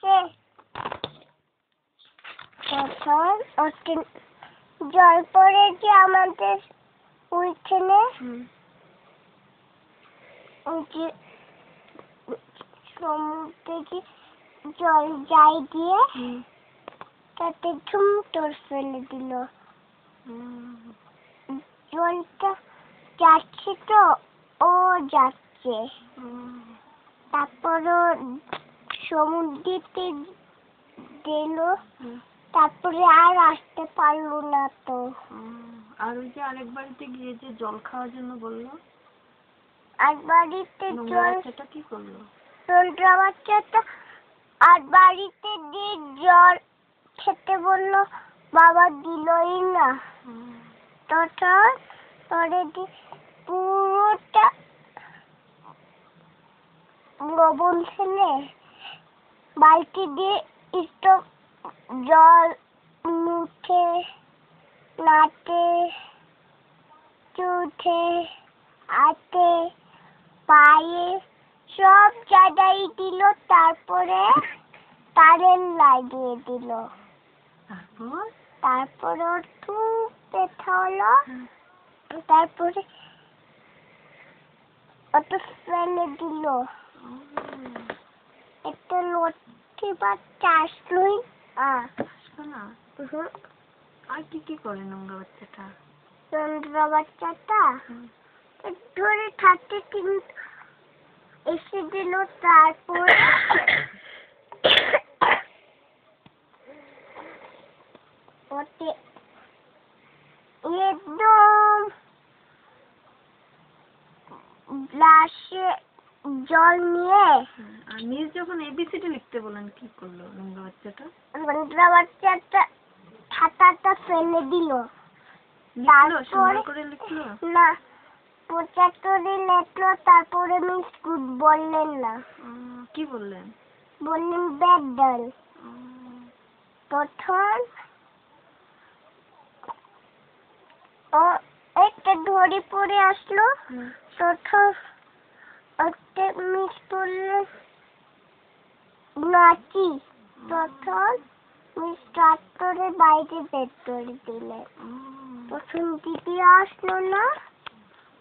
এসে তখন ওকে জল পড়ে যে আমাদের ওইখানে যে সমুদ্রে যে জল যাই দিয়ে তাতে ঝুমটোর ফেলে দিল। জলটা যাচ্ছে তো ও যাচ্ছে, তারপর সমুদ্রেতে দিল, তারপরে আর আসতে পারলো না তো। আর ওই যে আরেক বাড়িতে গিয়ে যে জল খাওয়ার জন্য বললো, আর বাড়িতে জল কি করলো? নোংরা বাচ্চাটা আর বাড়িতে দিয়ে জল খেতে বললো, বাবা দিলই না। তখন পরে পুরোটা লবণ ফেলে বালতি দিয়ে একটু জল মুখে, নাকে, চোখে, হাতে, পায়ে সব জায়গায় দিল, তারপরে কারেন্ট লাগিয়ে দিল। তারপর ওর খুব ব্যথা হলো, তারপরে ওটা ফেলে দিল। একটা লক্ষ্মী বাচ্চা আসলোই। আর কি করে নোংরা বাচ্চাটা? নোংরা বাচ্চাটা ধরে থাকতে কিন্তু এসে দিল। তারপর ওতে একদম গ্লাসে জল নিয়ে, আর মিস যখন এবিসিডি লিখতে বলেন কি করলো নোংরা বাচ্চাটা? নোংরা বাচ্চাটা খাতাটা ফেলে দিল। করে লিখলো না, 75 লিখলো। তারপরে মিস গুড বললেন না। কি বললেন? বললেন ব্যাড ডাল। তখন ও একটা ধরে পড়ে আসলো। তখন ওকে মিস বললেন নাচি। তখন মিস ট্রাক্টরের বাইরে বের করে দিলেন। তখন দিদি আসলো না,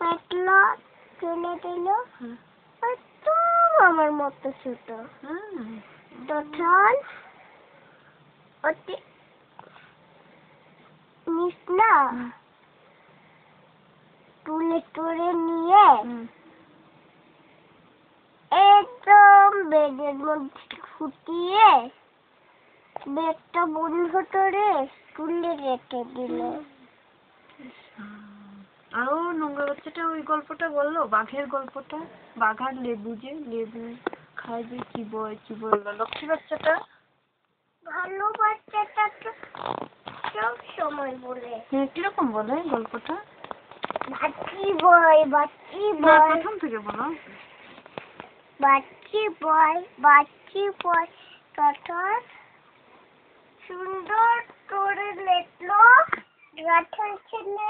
পেটলো, ফেলে দিল। একদম আমার মতো ছোট। তখন ওকে মিস না তুলে তুলে নিয়ে একদম বেডের মধ্যে ফুটিয়ে বেডটা বন্ধ করে তুলে রেখে দিল। আরো নোংরা বাচ্চাটা ওই গল্পটা বললো, বাঘের গল্পটা, বাঘ আর লেবু, যে লেবু খায় যে কি বললো লক্ষ্মী বাচ্চাটা? ভালো বাচ্চাটা তো সব সময় বলে। কিরকম বলে গল্পটা? বাচ্চি বয়, বাচ্চি বয়, প্রথম থেকে বলো। বাচ্চি বয়, বাচ্চি বয়। তখন সুন্দর করে লেখলো। গাছের ছেলে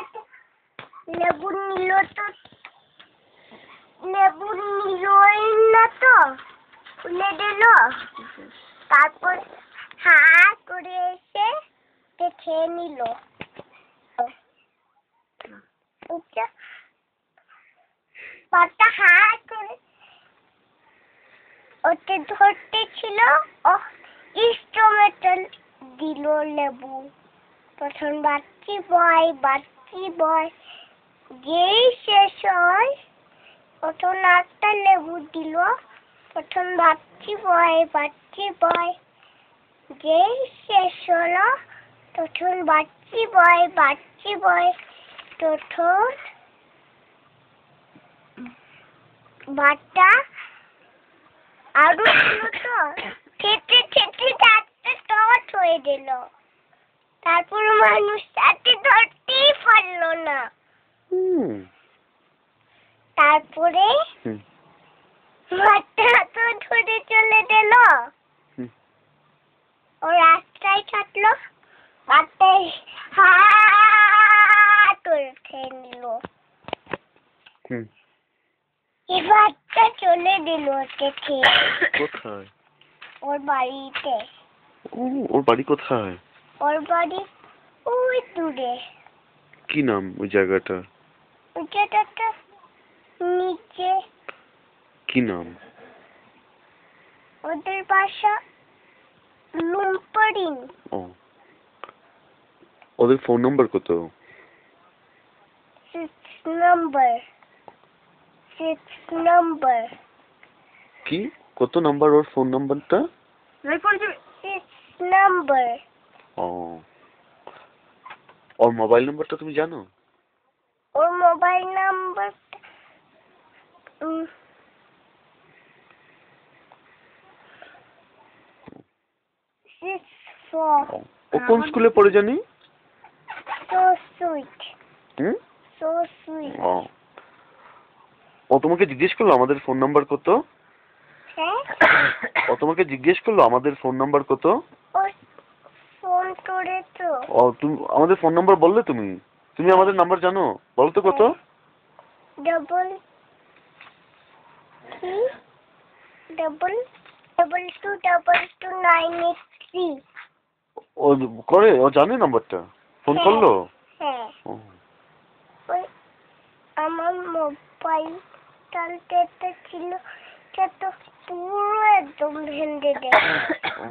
লেবু নিল, তো লেবু নিলই না, তো তুলে দিল। তারপর হা করে এসে খেয়ে নিল। পাতা হা করে ওতে ধরতে ছিল, টমেটো দিল লেবু। তখন বাচ্চি বয় যেই শেষ হয় তখন একটা লেবু দিল। তখন বাচ্চি বয় যেই শেষ হলো তখন বাচ্চি বয় তখন বাচ্চা আরো তো খেতে চারটে টট হয়ে গেল। তারপর মানুষ সাথে ধরতেই পারলো না। তারপরে বাচ্চা তো ধরে চলে গেল। ও রাস্তায় থাকলো, রাস্তায় হাত খেয়ে নিল। বাচ্চা চলে দিল ওকে খেয়ে। কোথায়? ওর বাড়িতে। ও, ওর বাড়ি কোথায়? ওর বাড়ি ওই দূরে। কি নাম ওই জায়গাটা? ওই জায়গাটা নিচে। কি নাম? ওদের বাসা লুম্পরিং। ও, ওদের ফোন নাম্বার কত? 6 নম্বর। 6 নম্বর। কি কত নাম্বার ওর ফোন নাম্বারটা? 6 নম্বর। ও, ওর মোবাইল নাম্বারটা তুমি জানো? ওর মোবাইল নাম্বারটা 64। ও কোন স্কুলে পড়ে জানি? So sweet. হুম? So sweet. ও, ও তোমাকে জিজ্ঞেস করলো আমাদের ফোন নাম্বার কত? হ্যাঁ? ও তোমাকে জিজ্ঞেস করলো আমাদের ফোন নাম্বার কত? ও ফোন করে তো। ও, তুমি আমাদের ফোন নাম্বার বললে? তুমি তুমি আমাদের নাম্বার জানো? বলো তো কত? ডবল কি ডবল 222 983। ও করে, ও জানে নাম্বারটা? ফোন হ্যাঁ। করলো? হ্যাঁ। ও, ওই আমার মোবাইলটাতে ছিল, সেটা তো পুরো একদম ভেঙে গেছে। ও,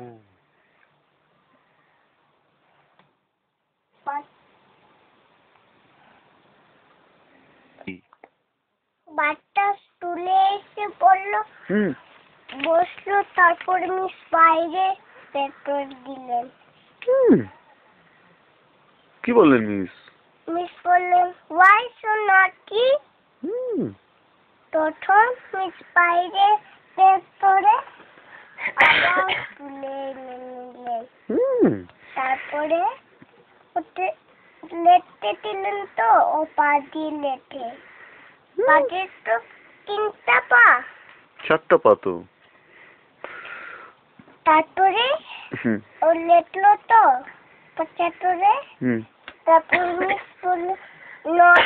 কি? বাচ্চা স্কুলে এসে পড়লো, হুম, বসলো, তারপর মিস বাইরে পেপার দিলেন। হুম, কি বললেন মিস? মিস বললেন ওয়াই সো নটি। হুম, প্রথম মিস বাইরে পেপারে আবার তুলে এনে নিলেন। হুম, তারপরে ওতে লেটে দিলেন, তো ও পা দিয়ে লেটে। পাতে তো 3টা পা। 4টা পা তো। তারপরে হুম, ও লেটলো তো 75-এ। হুম, তারপর মিস বললো নট।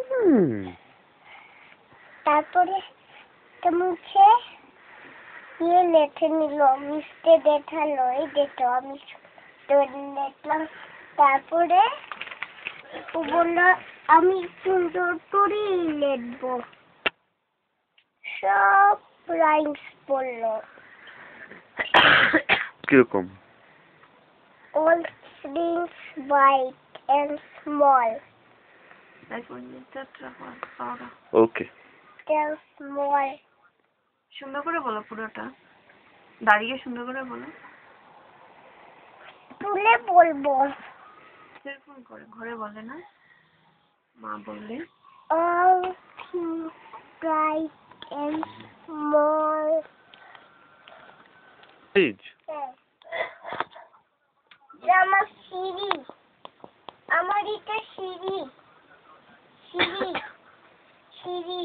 হুম, তারপরে তো মুছে লেটে নিল, মিসকে দেখালো, এই দেখো আমি তো লেটলাম। তারপরে ও বললো আমি সুন্দর করে লেটবো। সব রাইমস বললো। কিরকম? All things white and small. Okay. Tell small. সুন্দর করে বলো পুরোটা, দাঁড়িয়ে সুন্দর করে বলো। তুলে বলবো। সেরকম করে ঘরে বলে না, মা বললে। All things bright and small. Please. আমার সিঁড়ি, আমার এটা সিঁড়ি, সিঁড়ি, সিঁড়ি।